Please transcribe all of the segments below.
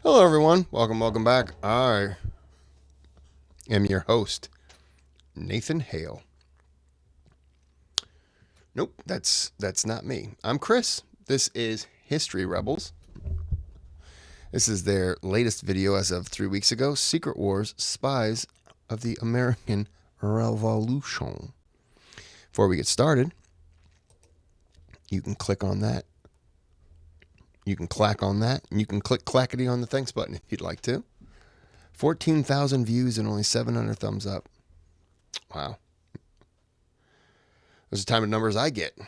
Hello, everyone. Welcome back. I am your host, Nathan Hale. Nope, that's not me. I'm Kris. This is History Rebels. This is their latest video as of 3 weeks ago, Secret Wars, Spies of the American Revolution. Before we get started, you can click on that. You can clack on that, and you can click clackety on the thanks button if you'd like to. 14,000 views and only 700 thumbs up. Wow. Those are the time of numbers I get.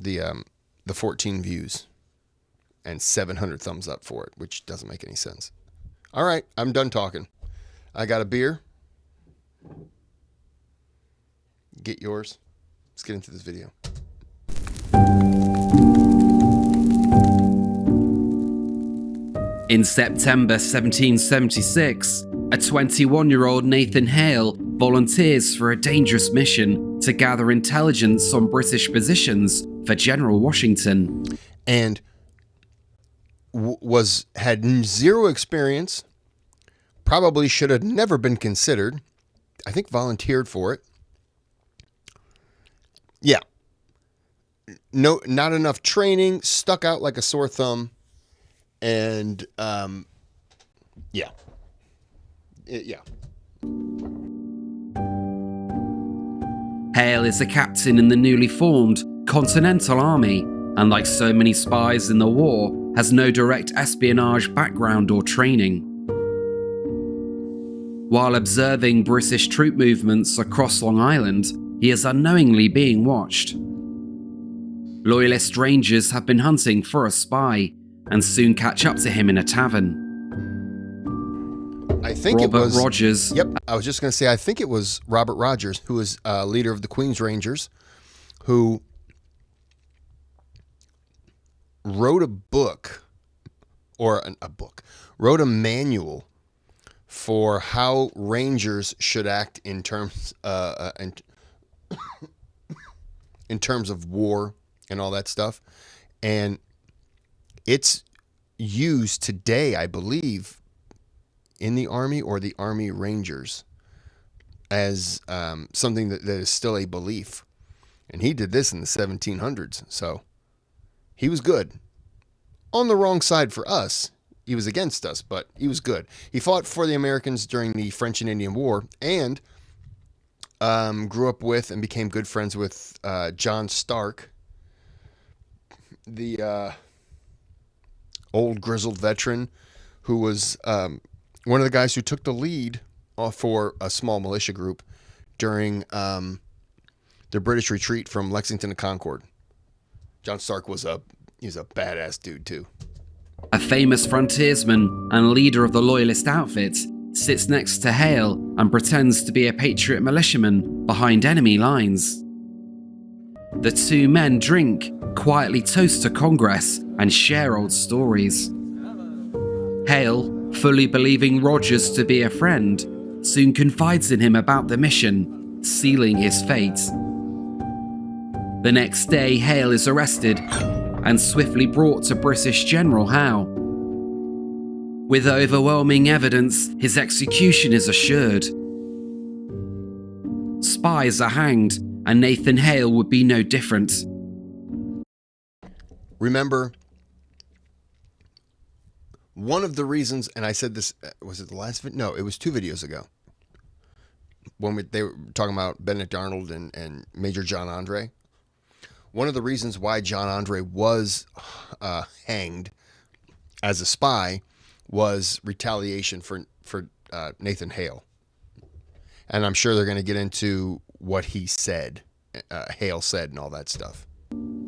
The 14 views and 700 thumbs up for it, which doesn't make any sense. All right, I'm done talking. I got a beer. Get yours. Let's get into this video. In September 1776, a 21-year-old Nathan Hale volunteers for a dangerous mission to gather intelligence on British positions for General Washington. And had zero experience, probably should have never been considered. I think volunteered for it. Yeah. No, not enough training, stuck out like a sore thumb. And, yeah. Hale is a captain in the newly formed Continental Army, and like so many spies in the war, has no direct espionage background or training. While observing British troop movements across Long Island, he is unknowingly being watched. Loyalist rangers have been hunting for a spy, and soon catch up to him in a tavern. I think Robert it was Rogers. Yep, I was just going to say I think it was Robert Rogers, who was leader of the Queen's Rangers, who wrote a book, wrote a manual for how Rangers should act in terms in terms of war and all that stuff, and it's used today, I believe, in the Army or the Army Rangers as something that is still a belief. And he did this in the 1700s, so he was good. On the wrong side for us. He was against us, but he was good. He fought for the Americans during the French and Indian War, and grew up with and became good friends with John Stark, the old grizzled veteran who was one of the guys who took the lead for a small militia group during the British retreat from Lexington to Concord. John Stark he's a badass dude too. A famous frontiersman and leader of the Loyalist outfit sits next to Hale and pretends to be a Patriot militiaman behind enemy lines. The two men drink, quietly toast to Congress, and share old stories. Hale, fully believing Rogers to be a friend, soon confides in him about the mission, sealing his fate. The next day, Hale is arrested and swiftly brought to British General Howe. With overwhelming evidence, his execution is assured. Spies are hanged, and Nathan Hale would be no different. Remember, one of the reasons, and I said this, was it the last video? No, it was 2 videos ago. When they were talking about Benedict Arnold and Major John Andre. One of the reasons why John Andre was hanged as a spy was retaliation for Nathan Hale. And I'm sure they're going to get into what he said, Hale said, and all that stuff.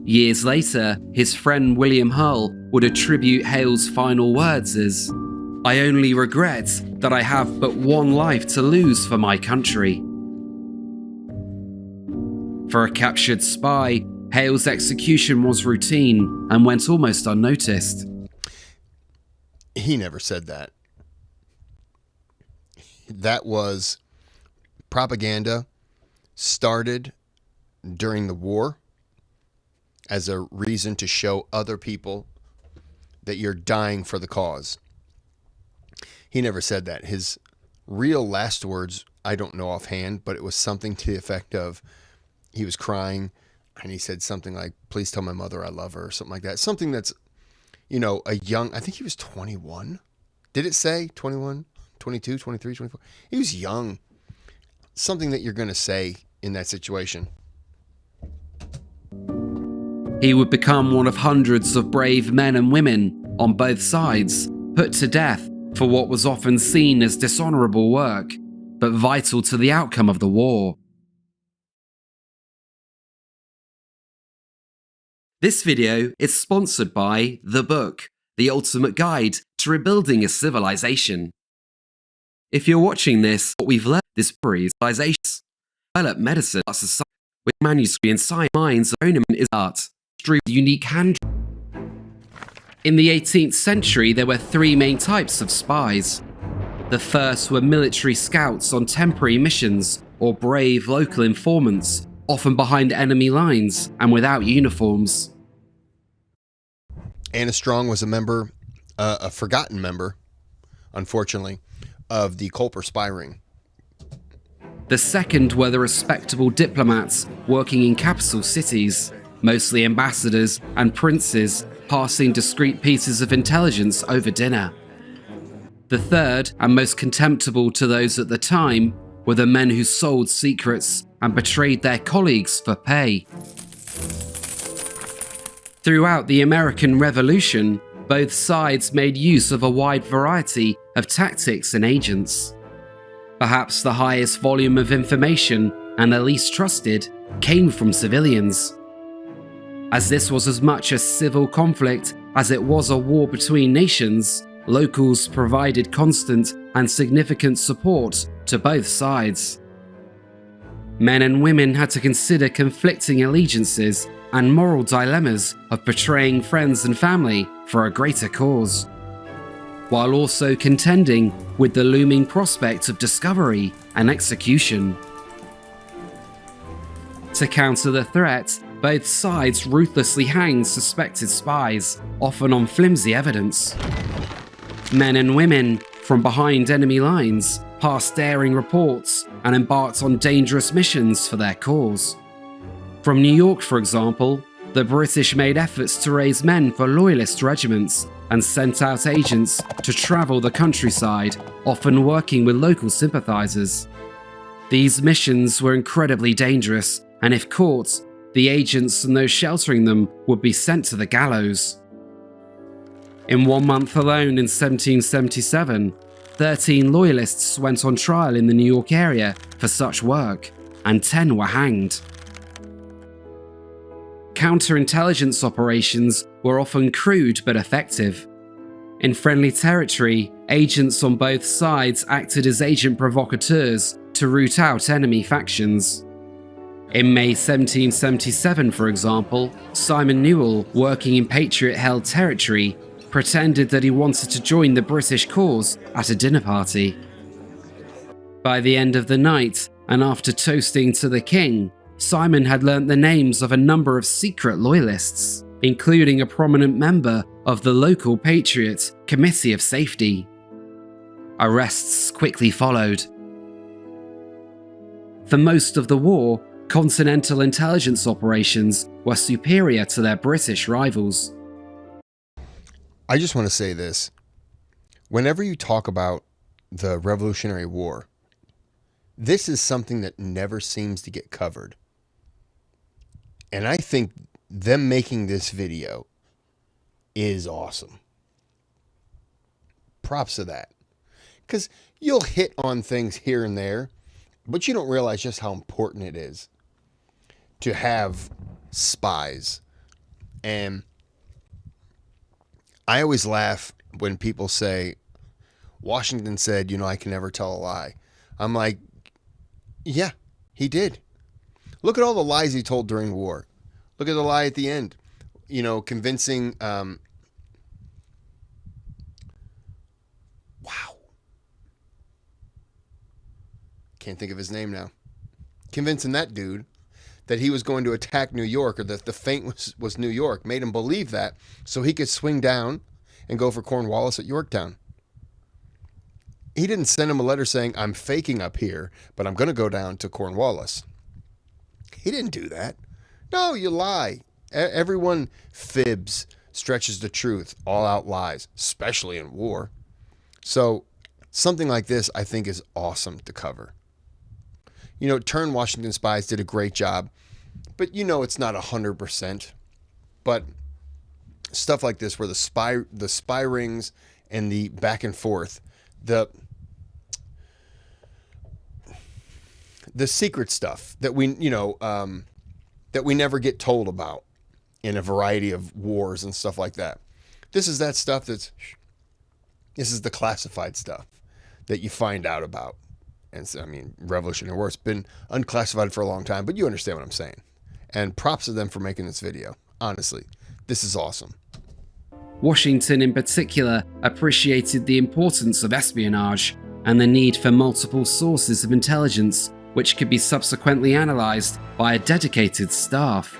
Years later, his friend William Hull would attribute Hale's final words as, "I only regret that I have but one life to lose for my country." For a captured spy, Hale's execution was routine and went almost unnoticed. He never said that. That was propaganda started during the war as a reason to show other people that you're dying for the cause. He never said that. His real last words, I don't know offhand, but it was something to the effect of, he was crying and he said something like, please tell my mother I love her, or something like that. Something that's, a young, I think he was 21. Did it say 21, 22, 23, 24? He was young. Something that you're going to say in that situation. He would become one of hundreds of brave men and women on both sides, put to death for what was often seen as dishonorable work, but vital to the outcome of the war. This video is sponsored by The Book, the ultimate guide to rebuilding a civilization. If you're watching this, what we've learned is civilizations develop medicine, society, with manuscript and science minds, ornament is art, through unique hand. In the 18th century, there were three main types of spies. The first were military scouts on temporary missions, or brave local informants, often behind enemy lines and without uniforms. Anna Strong was a member, a forgotten member, unfortunately, of the Culper spy ring. The second were the respectable diplomats working in capital cities, mostly ambassadors and princes, passing discreet pieces of intelligence over dinner. The third, and most contemptible to those at the time, were the men who sold secrets and betrayed their colleagues for pay. Throughout the American Revolution, both sides made use of a wide variety of tactics and agents. Perhaps the highest volume of information, and the least trusted, came from civilians. As this was as much a civil conflict as it was a war between nations, locals provided constant and significant support to both sides. Men and women had to consider conflicting allegiances and moral dilemmas of betraying friends and family for a greater cause, while also contending with the looming prospect of discovery and execution. To counter the threat, both sides ruthlessly hanged suspected spies, often on flimsy evidence. Men and women from behind enemy lines passed daring reports and embarked on dangerous missions for their cause. From New York, for example, the British made efforts to raise men for loyalist regiments and sent out agents to travel the countryside, often working with local sympathizers. These missions were incredibly dangerous, and if caught, the agents and those sheltering them would be sent to the gallows. In 1 month alone in 1777, 13 loyalists went on trial in the New York area for such work, and 10 were hanged. Counterintelligence operations were often crude but effective. In friendly territory, agents on both sides acted as agent provocateurs to root out enemy factions. In May 1777, for example, Simon Newell, working in Patriot-held territory, pretended that he wanted to join the British cause at a dinner party. By the end of the night, and after toasting to the king, Simon had learnt the names of a number of secret loyalists, including a prominent member of the local Patriot Committee of Safety. Arrests quickly followed. For most of the war, Continental intelligence operations were superior to their British rivals. I just want to say this. Whenever you talk about the Revolutionary War, this is something that never seems to get covered. And I think them making this video is awesome. Props to that. Because you'll hit on things here and there, but you don't realize just how important it is to have spies. And I always laugh when people say, Washington said, I can never tell a lie. I'm like, yeah, he did. Look at all the lies he told during war. Look at the lie at the end. Convincing, wow. Can't think of his name now. Convincing that dude that he was going to attack New York, or that the feint was New York, made him believe that so he could swing down and go for Cornwallis at Yorktown. He didn't send him a letter saying, I'm faking up here, but I'm going to go down to Cornwallis. He didn't do that. No, you lie. Everyone fibs, stretches the truth, all out lies, especially in war. So something like this, I think, is awesome to cover. Turn Washington Spies did a great job, but it's not 100%. But stuff like this, where the spy rings and the back and forth, the secret stuff that we never get told about in a variety of wars and stuff like that. This is that stuff this is the classified stuff that you find out about. And so, Revolutionary War, it's been unclassified for a long time, but you understand what I'm saying. And props to them for making this video. Honestly, this is awesome. Washington in particular appreciated the importance of espionage and the need for multiple sources of intelligence which could be subsequently analysed by a dedicated staff.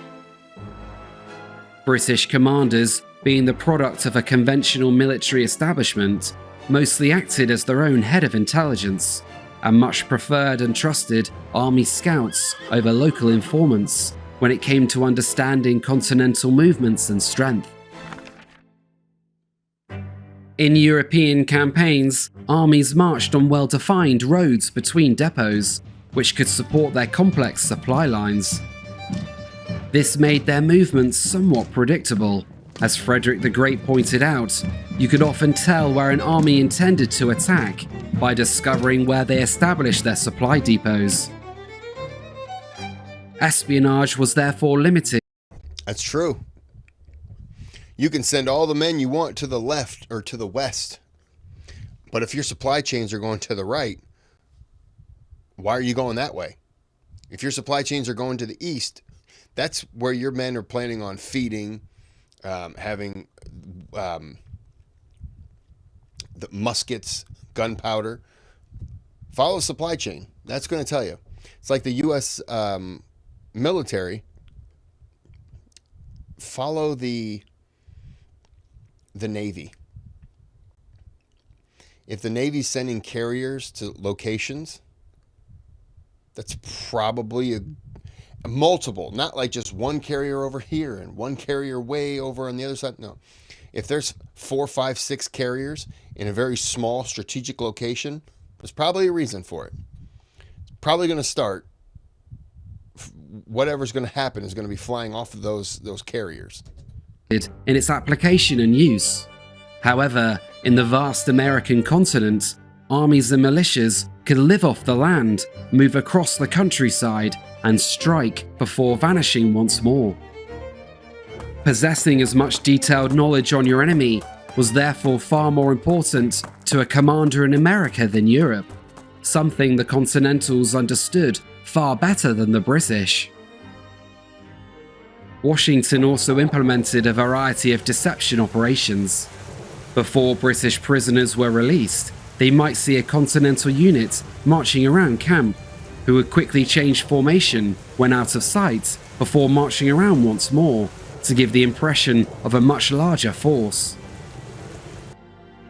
British commanders, being the product of a conventional military establishment, mostly acted as their own head of intelligence, and much preferred and trusted army scouts over local informants when it came to understanding continental movements and strength. In European campaigns, armies marched on well-defined roads between depots, which could support their complex supply lines. This made their movements somewhat predictable. As Frederick the Great pointed out, you could often tell where an army intended to attack by discovering where they established their supply depots. Espionage was therefore limited. That's true. You can send all the men you want to the left or to the west. But if your supply chains are going to the right, why are you going that way? If your supply chains are going to the east, that's where your men are planning on feeding, having the muskets, gunpowder. Follow the supply chain. That's going to tell you. It's like the U.S. Military. Follow the Navy. If the Navy's sending carriers to locations, that's probably a multiple, not like just one carrier over here and one carrier way over on the other side. No. If there's 4, 5, 6 carriers in a very small strategic location, there's probably a reason for it. It's probably going to start. Whatever's going to happen is going to be flying off of those carriers. In its application and use. However, in the vast American continent, armies and militias could live off the land, move across the countryside, and strike before vanishing once more. Possessing as much detailed knowledge on your enemy was therefore far more important to a commander in America than Europe, something the Continentals understood far better than the British. Washington also implemented a variety of deception operations. Before British prisoners were released, they might see a Continental unit marching around camp, who would quickly change formation when out of sight before marching around once more to give the impression of a much larger force.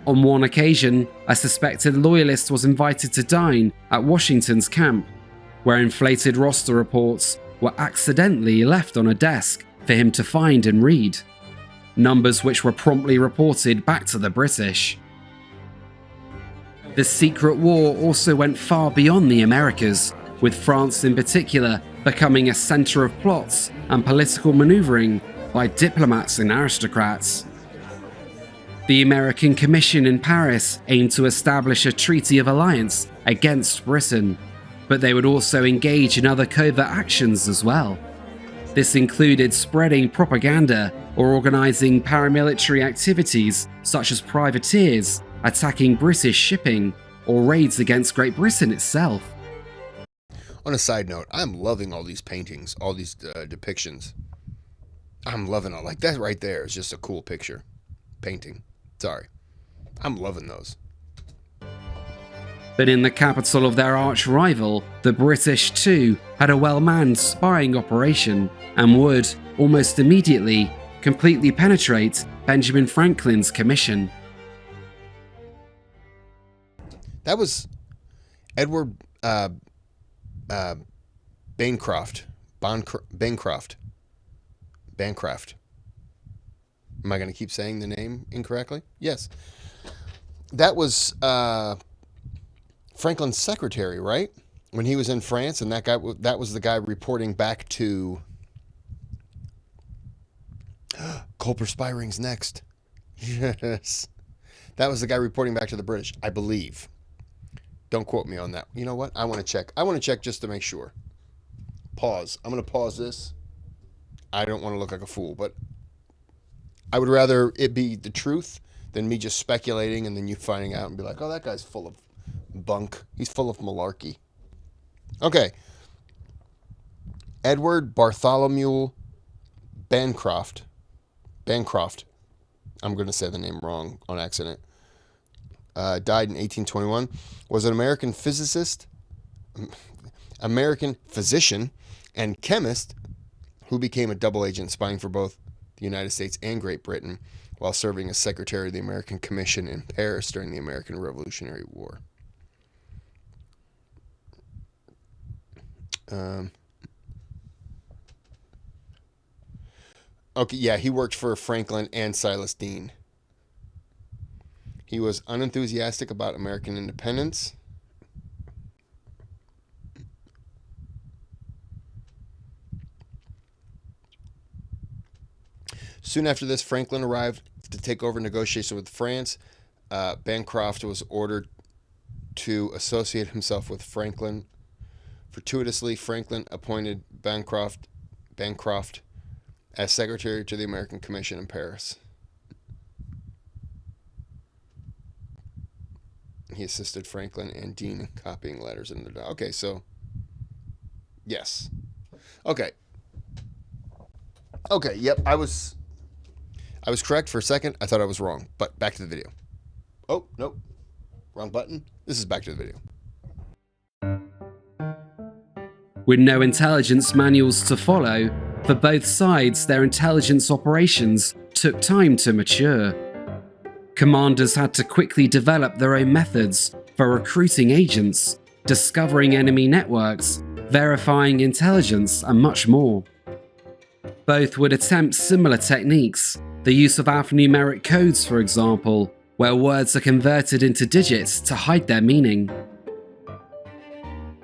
On one occasion, a suspected loyalist was invited to dine at Washington's camp, where inflated roster reports were accidentally left on a desk for him to find and read, numbers which were promptly reported back to the British. The secret war also went far beyond the Americas, with France in particular becoming a centre of plots and political manoeuvring by diplomats and aristocrats. The American Commission in Paris aimed to establish a treaty of alliance against Britain, but they would also engage in other covert actions as well. This included spreading propaganda or organising paramilitary activities such as privateers attacking British shipping or raids against Great Britain itself. On a side note, I'm loving all these paintings, all these depictions. I'm loving it. Like that right there is just a cool picture. Painting. Sorry. I'm loving those. But in the capital of their arch-rival, the British too had a well-manned spying operation and would, almost immediately, completely penetrate Benjamin Franklin's commission. That was Edward Bancroft. Bancroft. Am I going to keep saying the name incorrectly? Yes. That was Franklin's secretary, right? When he was in France, and that was the guy reporting back to Culper Spy Rings next. Yes. That was the guy reporting back to the British, I believe. Don't quote me on that. You know what? I want to check. I want to check just to make sure. Pause. I'm going to pause this. I don't want to look like a fool, but I would rather it be the truth than me just speculating and then you finding out and be like, oh, that guy's full of bunk. He's full of malarkey. Okay. Edward Bartholomew Bancroft. I'm going to say the name wrong on accident. Died in 1821. Was an American physician, and chemist who became a double agent spying for both the United States and Great Britain while serving as secretary of the American Commission in Paris during the American Revolutionary War. Okay, yeah, he worked for Franklin and Silas Deane. He was unenthusiastic about American independence. Soon after this, Franklin arrived to take over negotiations with France. Bancroft was ordered to associate himself with Franklin. Fortuitously, Franklin appointed Bancroft as secretary to the American Commission in Paris. He assisted Franklin and Deane in copying letters in the... Okay, so... Yes. Okay. Okay, yep, I was correct for a second. I thought I was wrong, but back to the video. Oh, nope. Wrong button. This is back to the video. With no intelligence manuals to follow, for both sides, their intelligence operations took time to mature. Commanders had to quickly develop their own methods for recruiting agents, discovering enemy networks, verifying intelligence, and much more. Both would attempt similar techniques, the use of alphanumeric codes, for example, where words are converted into digits to hide their meaning.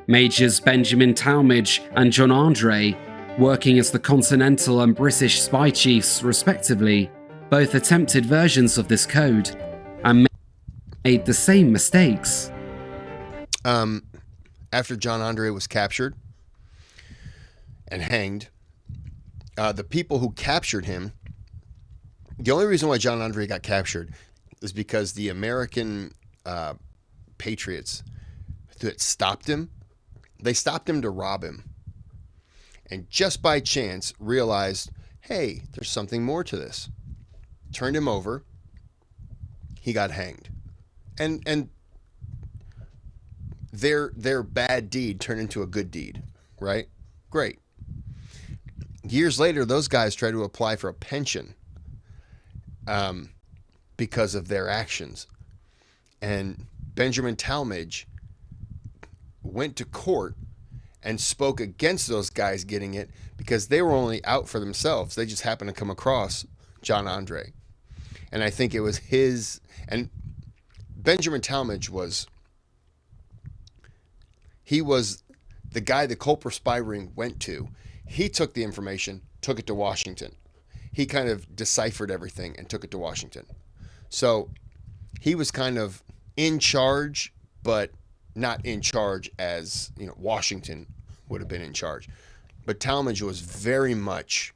Majors Benjamin Talmadge and John Andre, working as the Continental and British spy chiefs respectively, both attempted versions of this code and made the same mistakes. After John Andre was captured and hanged, the people who captured him, the only reason why John Andre got captured is because the American patriots that stopped him, they stopped him to rob him. And just by chance realized, hey, there's something more to this. Turned him over. He got hanged. And their bad deed turned into a good deed, right? Great. Years later, those guys tried to apply for a pension because of their actions. And Benjamin Talmadge went to court and spoke against those guys getting it because they were only out for themselves. They just happened to come across John Andre. And I think it was his... And Benjamin Talmadge was... He was the guy the Culper spy ring went to. He took the information, took it to Washington. He kind of deciphered everything and took it to Washington. So he was kind of in charge, but not in charge as, you know, Washington would have been in charge. But Talmadge was very much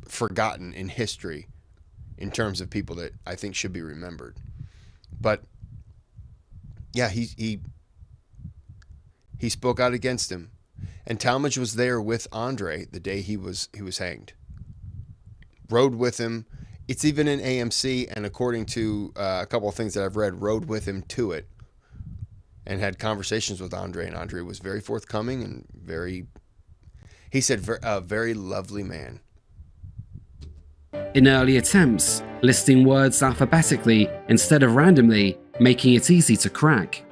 forgotten in history in terms of people that I think should be remembered. But yeah, he spoke out against him, and Talmadge was there with Andre the day he was hanged. Rode with him. It's even in AMC, and according to a couple of things that I've read, rode with him to it, and had conversations with Andre. And Andre was very forthcoming and very. He said, a very lovely man. In early attempts, listing words alphabetically instead of randomly, making it easy to crack.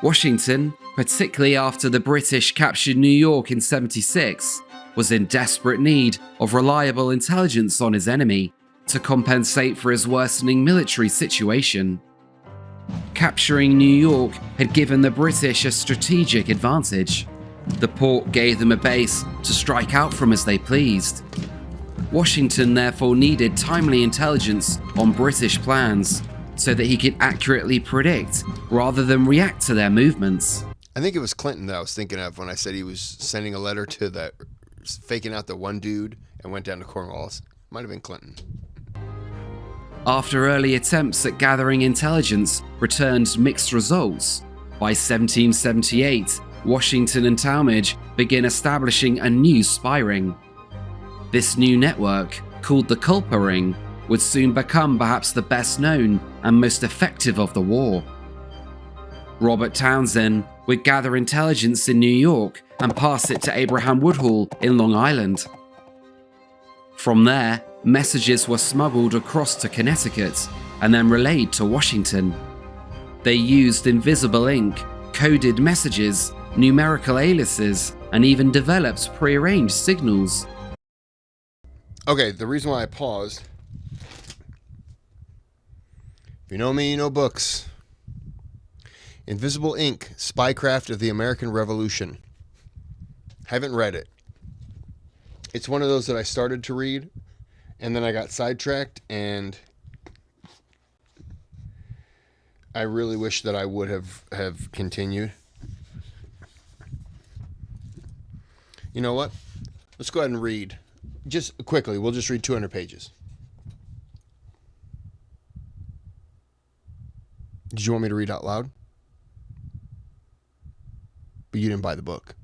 Washington, particularly after the British captured New York in '76, was in desperate need of reliable intelligence on his enemy to compensate for his worsening military situation. Capturing New York had given the British a strategic advantage. The port gave them a base to strike out from as they pleased. Washington therefore needed timely intelligence on British plans so that he could accurately predict rather than react to their movements. I think it was Clinton that I was thinking of when I said he was sending a letter to that, faking out the one dude and went down to Cornwallis. Might have been Clinton. After early attempts at gathering intelligence returned mixed results, by 1778, Washington and Talmadge began establishing a new spy ring. This new network, called the Culper Ring, would soon become perhaps the best known and most effective of the war. Robert Townsend would gather intelligence in New York and pass it to Abraham Woodhull in Long Island. From there, messages were smuggled across to Connecticut and then relayed to Washington. They used invisible ink, coded messages, numerical aliases, and even developed prearranged signals. Okay, the reason why I paused, if you know me, you know books. Invisible Ink, Spycraft of the American Revolution. Haven't read it. It's one of those that I started to read, and then I got sidetracked, and I really wish that I would have continued. You know what? Let's go ahead and read. Just quickly, we'll just read 200 pages. Did you want me to read out loud? But you didn't buy the book.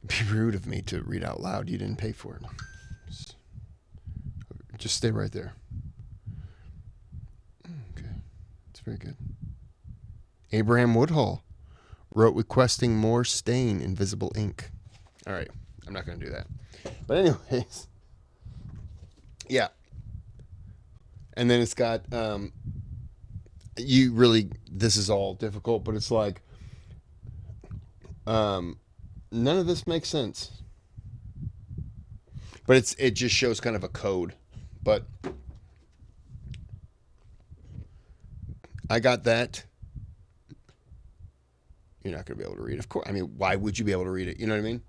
It'd be rude of me to read out loud. You didn't pay for it. Just stay right there. Okay. It's very good. Abraham Woodhull wrote requesting more stain invisible ink. All right. I'm not going to do that. But anyways. Yeah. And then it's got, this is all difficult, but it's like, none of this makes sense. But it just shows kind of a code. But I got that. You're not going to be able to read it. Of course. I mean, why would you be able to read it? You know what I mean?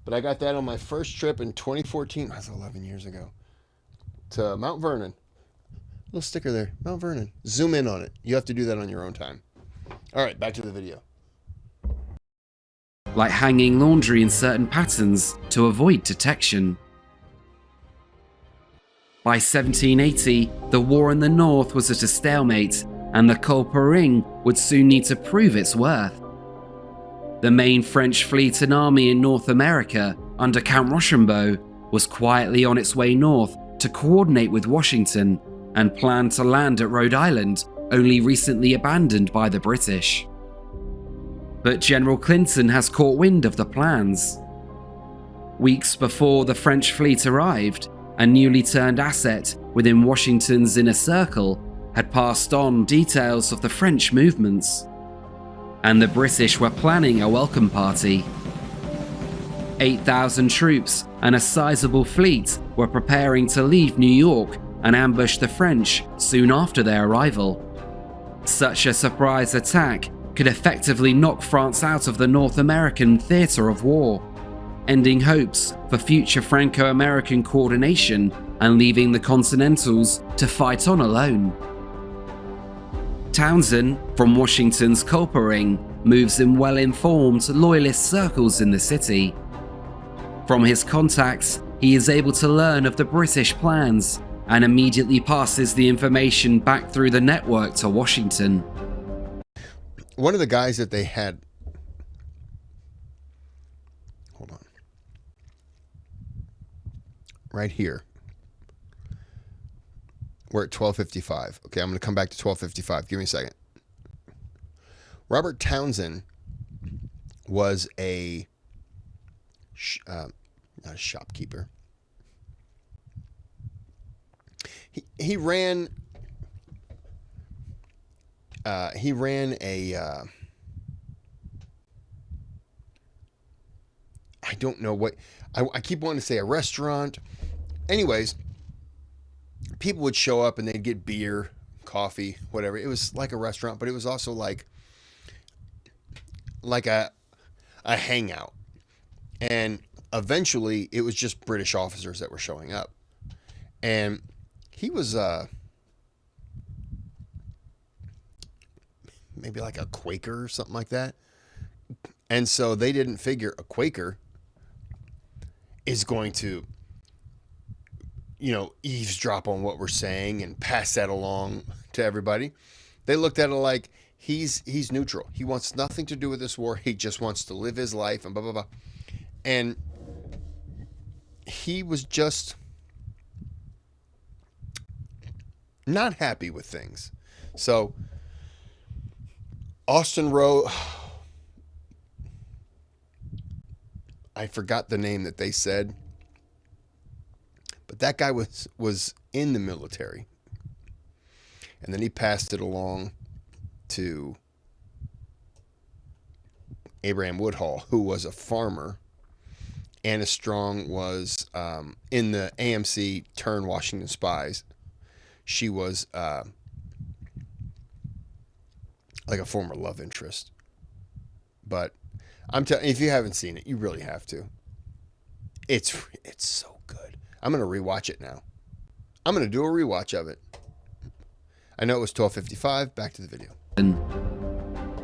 But I got that on my first trip in 2014. That's 11 years ago. To Mount Vernon. Little sticker there. Mount Vernon. Zoom in on it. You have to do that on your own time. All right, back to the video. Like hanging laundry in certain patterns to avoid detection. By 1780, the war in the North was at a stalemate, and the Culper Ring would soon need to prove its worth. The main French fleet and army in North America, under Count Rochambeau, was quietly on its way north to coordinate with Washington and planned to land at Rhode Island, only recently abandoned by the British. But General Clinton has caught wind of the plans. Weeks before the French fleet arrived, a newly turned asset within Washington's inner circle had passed on details of the French movements. And the British were planning a welcome party. 8,000 troops and a sizable fleet were preparing to leave New York and ambush the French soon after their arrival. Such a surprise attack could effectively knock France out of the North American theatre of war, ending hopes for future Franco-American coordination and leaving the Continentals to fight on alone. Townsend, from Washington's Culper Ring, moves in well-informed loyalist circles in the city. From his contacts, he is able to learn of the British plans and immediately passes the information back through the network to Washington. One of the guys that they had... Hold on. Right here. We're at 12:55. Okay, I'm going to come back to 12:55. Give me a second. Robert Townsend was not a shopkeeper. He ran a I don't know what I keep wanting to say a restaurant. Anyways, people would show up and they'd get beer, coffee, whatever. It was like a restaurant, but it was also like a hangout. And eventually it was just British officers that were showing up. And he was maybe like a Quaker or something like that. And so they didn't figure a Quaker is going to, eavesdrop on what we're saying and pass that along to everybody. They looked at it like he's neutral. He wants nothing to do with this war. He just wants to live his life and blah, blah, blah. And he was just not happy with things. So Austin Rowe, I forgot the name that they said, but that guy was in the military, and then he passed it along to Abraham Woodhull, who was a farmer. Anna Strong was in the AMC turn Washington Spies. She was like a former love interest, but I'm telling you, if you haven't seen it, you really have to. It's so good. I'm gonna rewatch it now. I'm gonna do a rewatch of it. I know it was 12:55. Back to the video.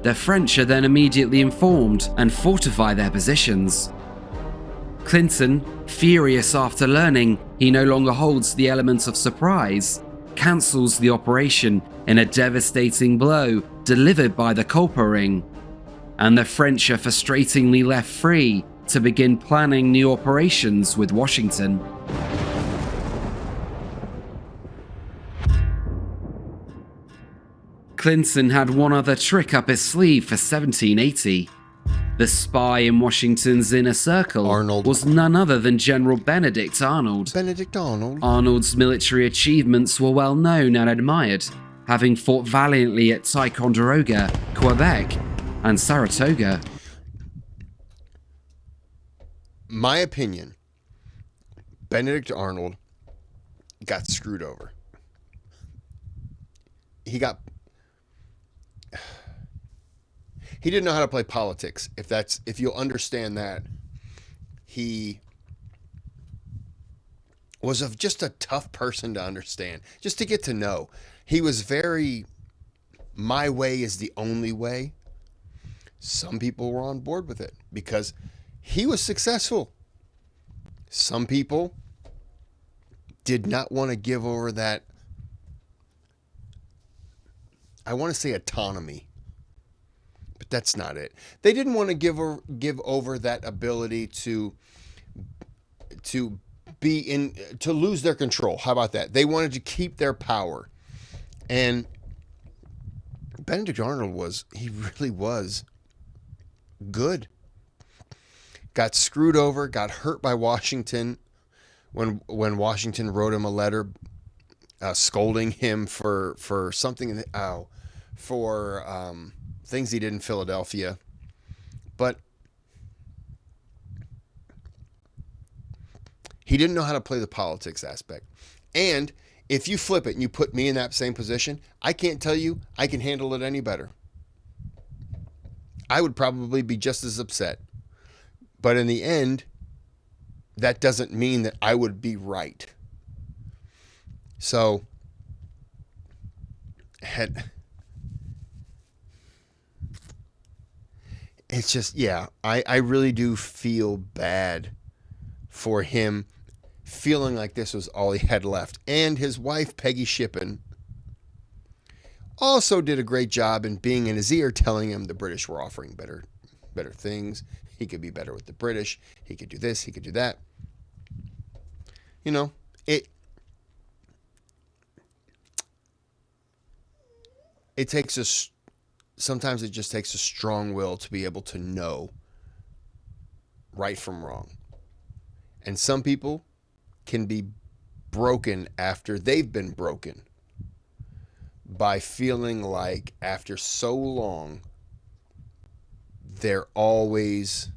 The French are then immediately informed and fortify their positions. Clinton, furious after learning he no longer holds the element of surprise, cancels the operation in a devastating blow delivered by the Culper Ring, and the French are frustratingly left free to begin planning new operations with Washington. Clinton had one other trick up his sleeve for 1780. The spy in Washington's inner circle was none other than General Benedict Arnold. Benedict Arnold. Arnold's military achievements were well known and admired, having fought valiantly at Ticonderoga, Quebec, and Saratoga. My opinion, Benedict Arnold got screwed over. He didn't know how to play politics. If you'll understand that, he was just a tough person to understand, just to get to know. He was very, my way is the only way. Some people were on board with it because he was successful. Some people did not want to give over that, I want to say autonomy, but that's not it. They didn't want to give over that ability to lose their control. How about that? They wanted to keep their power. And Benedict Arnold really was good. Got screwed over, got hurt by Washington when Washington wrote him a letter scolding him for something, for things he did in Philadelphia. But he didn't know how to play the politics aspect. And if you flip it and you put me in that same position, I can't tell you I can handle it any better. I would probably be just as upset. But in the end, that doesn't mean that I would be right. So, it's just, yeah, I really do feel bad for him feeling like this was all he had left. And his wife, Peggy Shippen, also did a great job in being in his ear, telling him the British were offering better things. He could be better with the British. He could do this. He could do that. It takes sometimes it just takes a strong will to be able to know right from wrong. And some people can be broken after they've been broken by feeling like after so long they're always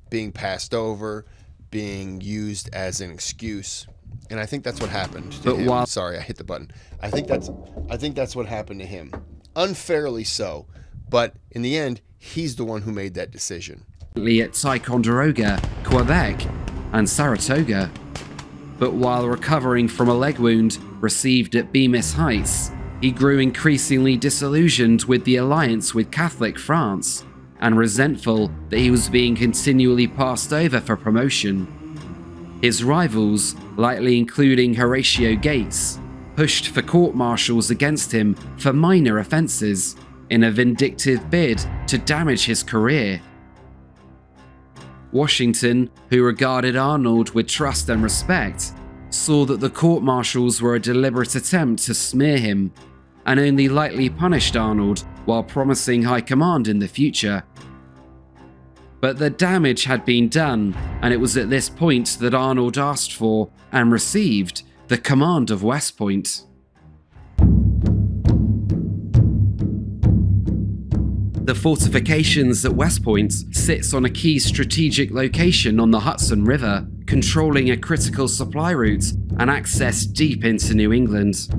being passed over, being used as an excuse. And I think that's what happened to him. Sorry, I hit the button. I think that's what happened to him. Unfairly so, but in the end, he's the one who made that decision. At Ticonderoga, Quebec, and Saratoga. But while recovering from a leg wound received at Bemis Heights, he grew increasingly disillusioned with the alliance with Catholic France and resentful that he was being continually passed over for promotion. His rivals, likely including Horatio Gates, pushed for court-martials against him for minor offences in a vindictive bid to damage his career. Washington, who regarded Arnold with trust and respect, saw that the court-martials were a deliberate attempt to smear him, and only lightly punished Arnold while promising high command in the future. But the damage had been done, and it was at this point that Arnold asked for and received the command of West Point. The fortifications at West Point sits on a key strategic location on the Hudson River, controlling a critical supply route and access deep into New England.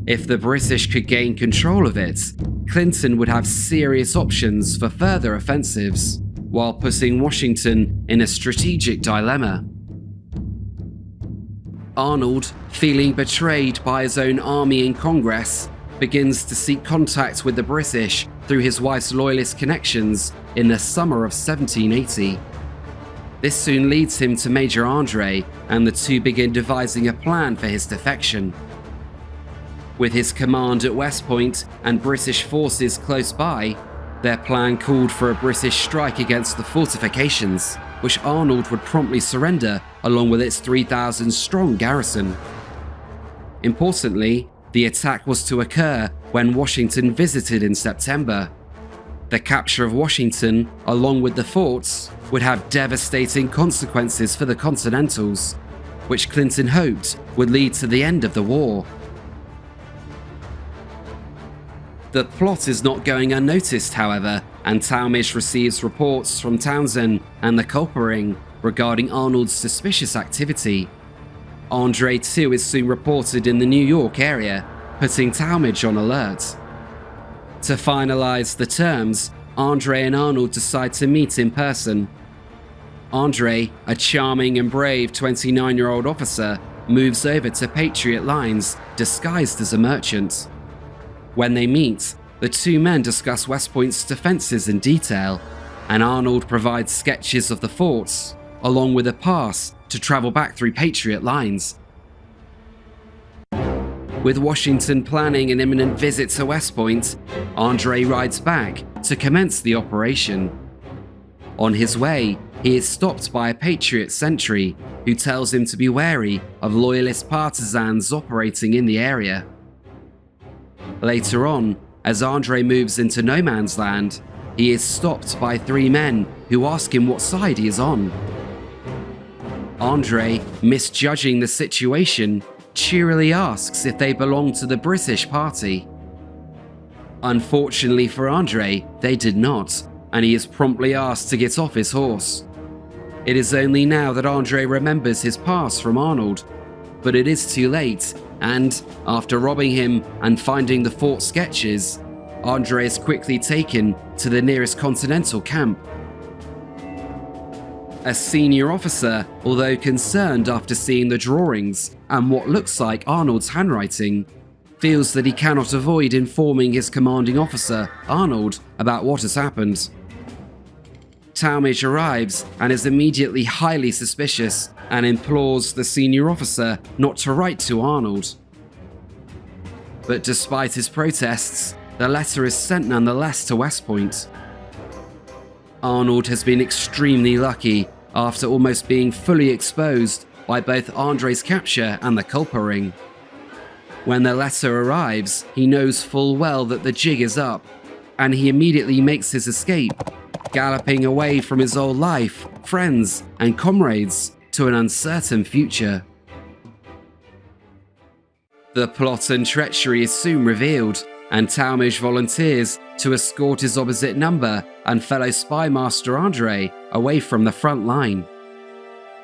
If the British could gain control of it, Clinton would have serious options for further offensives, while putting Washington in a strategic dilemma. Arnold, feeling betrayed by his own army in Congress, begins to seek contact with the British through his wife's loyalist connections in the summer of 1780. This soon leads him to Major Andre, and the two begin devising a plan for his defection. With his command at West Point and British forces close by, their plan called for a British strike against the fortifications, which Arnold would promptly surrender along with its 3,000-strong garrison. Importantly, the attack was to occur when Washington visited in September. The capture of Washington, along with the forts, would have devastating consequences for the Continentals, which Clinton hoped would lead to the end of the war. The plot is not going unnoticed, however, and Talmadge receives reports from Townsend and the Culpering regarding Arnold's suspicious activity. Andre too is soon reported in the New York area, putting Talmadge on alert. To finalize the terms, Andre and Arnold decide to meet in person. Andre, a charming and brave 29-year-old officer, moves over to Patriot lines disguised as a merchant. When they meet, the two men discuss West Point's defenses in detail, and Arnold provides sketches of the forts, along with a pass to travel back through Patriot lines. With Washington planning an imminent visit to West Point, Andre rides back to commence the operation. On his way, he is stopped by a Patriot sentry who tells him to be wary of Loyalist partisans operating in the area. Later on, as Andre moves into no man's land, he is stopped by three men who ask him what side he is on. Andre, misjudging the situation, cheerily asks if they belong to the British party. Unfortunately for Andre, they did not, and he is promptly asked to get off his horse. It is only now that Andre remembers his past from Arnold, but it is too late, and after robbing him and finding the fort sketches, Andre is quickly taken to the nearest Continental camp. A senior officer, although concerned after seeing the drawings and what looks like Arnold's handwriting, feels that he cannot avoid informing his commanding officer, Arnold, about what has happened. Talmadge arrives and is immediately highly suspicious and implores the senior officer not to write to Arnold. But despite his protests, the letter is sent nonetheless to West Point. Arnold has been extremely lucky after almost being fully exposed by both Andre's capture and the Culpering. When the letter arrives, he knows full well that the jig is up, and he immediately makes his escape, galloping away from his old life, friends, and comrades to an uncertain future. The plot and treachery is soon revealed, and Talmadge volunteers to escort his opposite number and fellow spy master Andre away from the front line.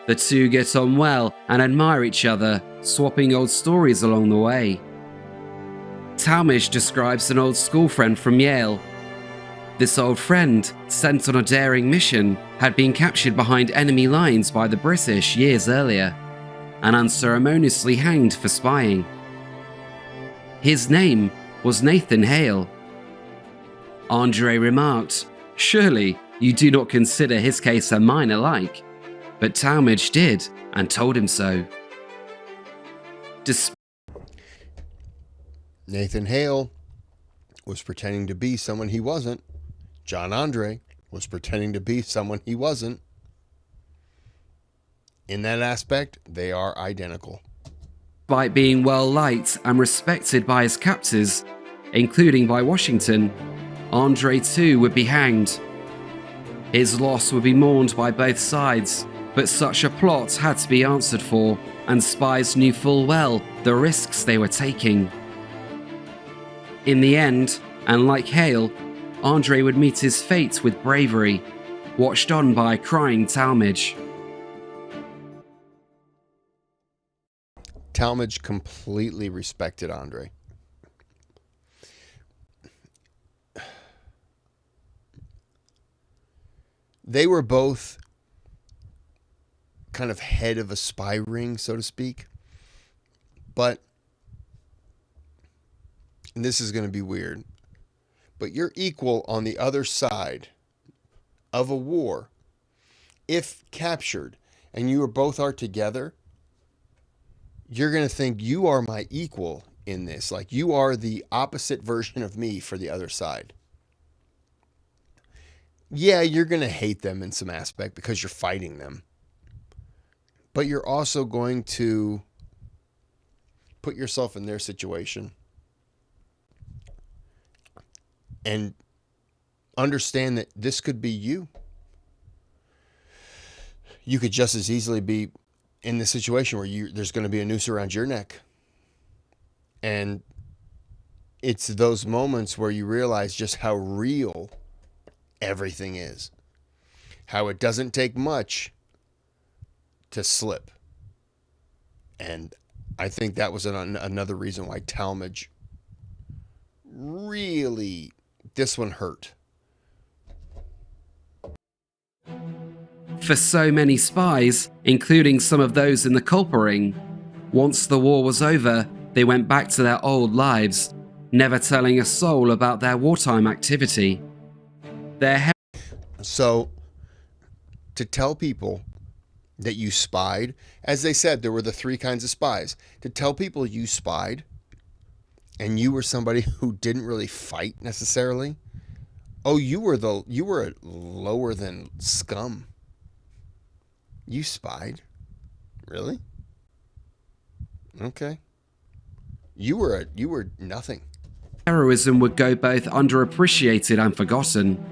The two get on well and admire each other, swapping old stories along the way. Talmadge describes an old school friend from Yale. This old friend, sent on a daring mission, had been captured behind enemy lines by the British years earlier, and unceremoniously hanged for spying. His name was Nathan Hale. Andre remarked, "Surely you do not consider his case and mine alike," but Talmadge did and told him so. Nathan Hale was pretending to be someone he wasn't. John Andre was pretending to be someone he wasn't. In that aspect, they are identical. Despite being well liked and respected by his captors, including by Washington, Andre too would be hanged. His loss would be mourned by both sides, but such a plot had to be answered for, and spies knew full well the risks they were taking. In the end, and like Hale, Andre would meet his fate with bravery, watched on by a crying Talmadge. Talmadge completely respected Andre. They were both kind of head of a spy ring, so to speak. But, and this is going to be weird, but you're equal on the other side of a war. If captured and you both are together, you're going to think you are my equal in this. Like you are the opposite version of me for the other side. Yeah, you're going to hate them in some aspect because you're fighting them. But you're also going to put yourself in their situation and understand that this could be you. You could just as easily be in the situation where there's going to be a noose around your neck. And it's those moments where you realize just how real everything is. How it doesn't take much to slip. And I think that was another reason why Talmadge really, this one hurt. For so many spies, including some of those in the Culper Ring, once the war was over, they went back to their old lives, never telling a soul about their wartime activity. So, to tell people that you spied, as they said, there were the three kinds of spies. To tell people you spied and you were somebody who didn't really fight necessarily, oh, you were lower than scum. You spied? Really? Okay. You were nothing. Heroism would go both underappreciated and forgotten.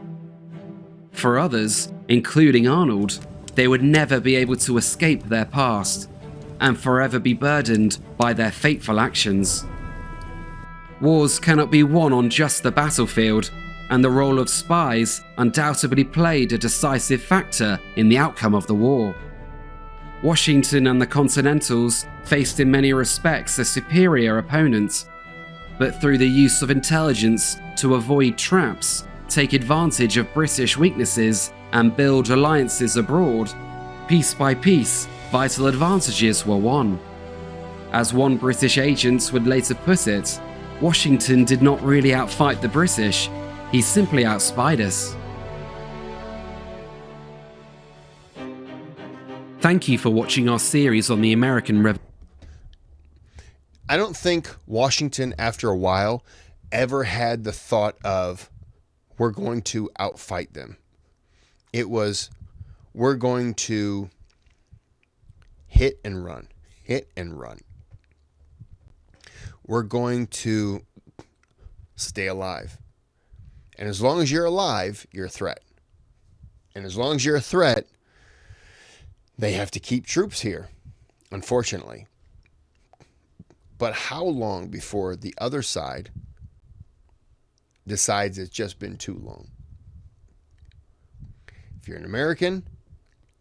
For others, including Arnold, they would never be able to escape their past and forever be burdened by their fateful actions. Wars cannot be won on just the battlefield, and the role of spies undoubtedly played a decisive factor in the outcome of the war. Washington and the Continentals faced in many respects a superior opponent, but through the use of intelligence to avoid traps, take advantage of British weaknesses, and build alliances abroad, piece by piece, vital advantages were won. As one British agent would later put it, Washington did not really outfight the British, he simply outspied us. Thank you for watching our series on the American Revolution. I don't think Washington, after a while, ever had the thought of, we're going to outfight them. It was, we're going to hit and run, hit and run. We're going to stay alive. And as long as you're alive, you're a threat. And as long as you're a threat, they have to keep troops here, unfortunately. But how long before the other side decides it's just been too long? If you're an American,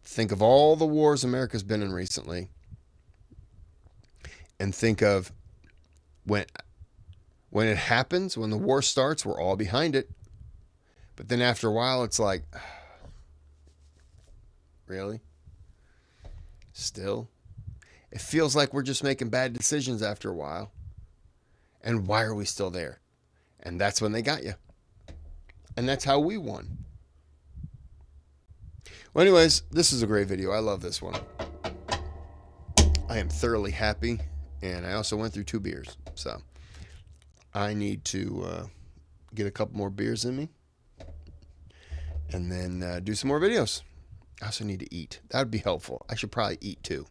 think of all the wars America's been in recently, and think of when it happens, when the war starts, we're all behind it. But then after a while, it's like, really? Still? It feels like we're just making bad decisions after a while. And why are we still there? And that's when they got you. And that's how we won. Well, anyways, this is a great video. I love this one. I am thoroughly happy. And I also went through 2 beers. So I need to get a couple more beers in me. And then do some more videos. I also need to eat. That would be helpful. I should probably eat too.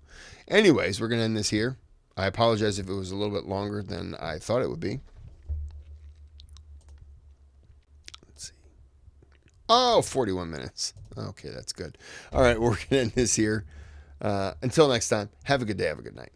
Anyways, we're going to end this here. I apologize if it was a little bit longer than I thought it would be. Let's see. Oh, 41 minutes. Okay, that's good. All right, we're going to end this here. Until next time, have a good day. Have a good night.